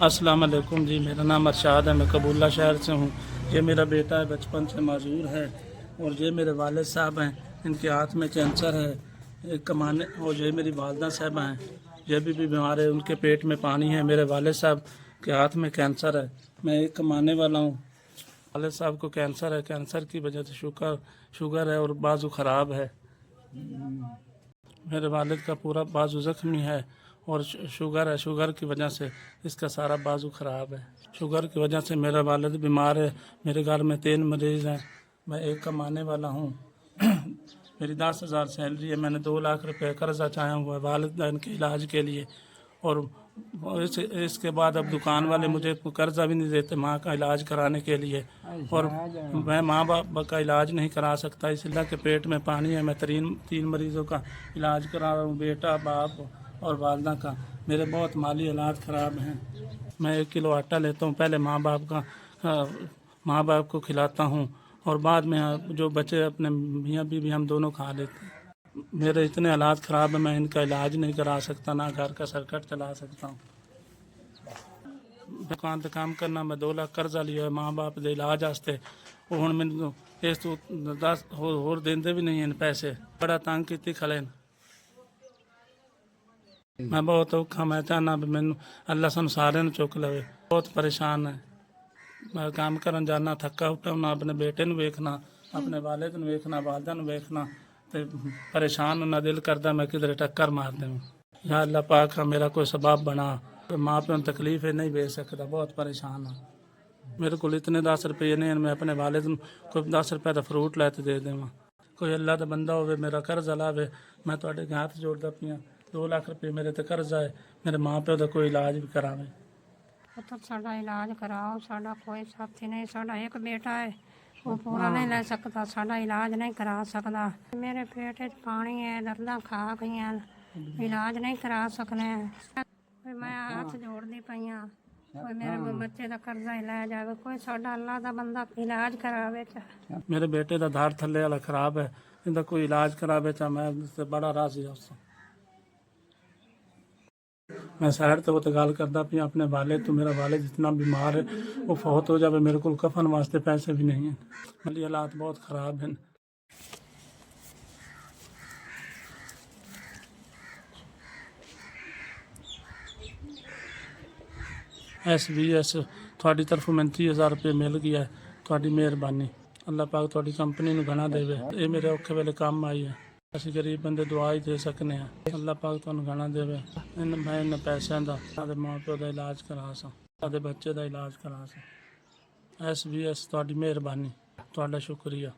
अस्सलाम वालेकुम जी, मेरा नाम अरशाद है, मैं कबूला शहर से हूँ। ये मेरा बेटा है, बचपन से माजूर है। और ये मेरे वालिद साहब हैं, इनके हाथ में कैंसर है। एक कमाने और ये मेरी वालदा साहब हैं, ये भी बीमार है, उनके पेट में पानी है। मेरे वालिद साहब के हाथ में कैंसर है। मैं एक कमाने वाला हूँ। वालिद साहब को कैंसर है, कैंसर की वजह से शुगर है और बाजू ख़राब है। मेरे वालिद का पूरा बाजू ज़ख्मी है और शुगर है। शुगर की वजह से इसका सारा बाजू ख़राब है। शुगर की वजह से मेरा वालिद बीमार है। मेरे घर में 3 मरीज़ हैं। मैं एक कमाने वाला हूँ। मेरी 10,000 सैलरी है। मैंने 2 लाख रुपए कर्जा चाहा हुआ है वालिदैन के इलाज के लिए। और इसके बाद अब दुकान वाले मुझे कर्जा भी नहीं देते माँ का इलाज कराने के लिए। और मैं माँ बाप का इलाज नहीं करा सकता, इसलिए के पेट में पानी है। मैं 3 मरीज़ों का इलाज करा रहा हूँ, बेटा, बाप और वालदा का। मेरे बहुत माली हालात ख़राब हैं। मैं 1 किलो आटा लेता हूँ, पहले माँ बाप को खिलाता हूँ और बाद में जो बचे अपने मियाँ बीवी हम दोनों खा लेते हैं। मेरे इतने हालात ख़राब है, मैं इनका इलाज नहीं करा सकता, ना घर का सर्कट चला सकता हूँ। दुकान ते काम करना, मैं 2 लाख कर्जा लिया माँ बाप के इलाज वास्ते। हुण मैनूं इस तो 10 होर देंदे भी नहीं हैं पैसे। बड़ा तंग कीती खले न। मैं बहुत औखा, मैं चाहना भी मैनूं अल्लाह सानूं सारिआं नूं चुक लवे। बहुत परेशान है। मैं काम करन जाना, थक्का हुट्टा अपने बेटे नूं वेखना, अपने वालिद नूं वेखना, वालदा नूं वेखना ते परेशान होना। दिल करदा मैं किधरे टक्कर मार देवां। या अल्लाह पाक मेरा कोई सबब बना। माँ प्यो नूं तकलीफ नहीं भेज सकता, बहुत परेशान हाँ। मेरे को इतने 10 रुपये नहीं हैं, मैं अपने वालिद नूं कोई 10 रुपये का फ्रूट लैके दे देवां। कोई अल्लाह का बंदा होवे मेरा कर्जा लावे। मैं तुहाडे अगे हत्थ जोड़दा पियां। 2 लाख रुपये मेरे ते कर्जा है, मेरे माँ प्यो का कोई इलाज भी करावे। पुत्र साडा इलाज कराओ, साडा कोई साथी नहीं, साडा एक बेटा है, वो पूरा नहीं ले सकता, साडा इलाज नहीं करा सकता। मेरे पेट च पानी है, दर्दां खा गई हैं, इलाज नहीं करा सकने। मैं हाथ जोड़दी पई हाँ, कोई मेरे बच्चे का कर्जा ही लै जावे, कोई साडा अल्लाह दा बंदा इलाज करावे। मेरे बेटे का धार थल्ले वाला खराब है, इनका कोई इलाज करावे चा मैं उससे बड़ा राजी है। उससे मैं साइड तो गल करदा पिया अपने वालिद तो, मेरा वालिद इतना बीमार है, वो फौत हो जाए, मेरे को कफन वास्ते पैसे भी नहीं हैं। मेरी हालात बहुत ख़राब हैं। SVS थोड़ी तरफों मैं 30,000 रुपये मिल गया है। थोड़ी मेहरबानी, अल्लाह पाक थोड़ी कंपनी नूं घना देवे। ये मेरे औखे वेले काम आई है। ਅਸੀਂ गरीब बंदे दुआ ही दे सकने हैं। अल्लाह पाक ਤੁਹਾਨੂੰ ਗਾਣਾ ਦੇਵੇ। ਮੈਂ ਇਹਨਾਂ ਪੈਸਿਆਂ ਦਾ ਆਪਣੇ ਮਾਂ ਪਿਓ ਦਾ ਇਲਾਜ ਕਰਾ ਸਾਂ, ਆਪਣੇ ਬੱਚੇ ਦਾ ਇਲਾਜ ਕਰਾ ਸਾਂ। SVS ਤੁਹਾਡੀ ਮਿਹਰਬਾਨੀ, ਤੁਹਾਡਾ ਸ਼ੁਕਰੀਆ।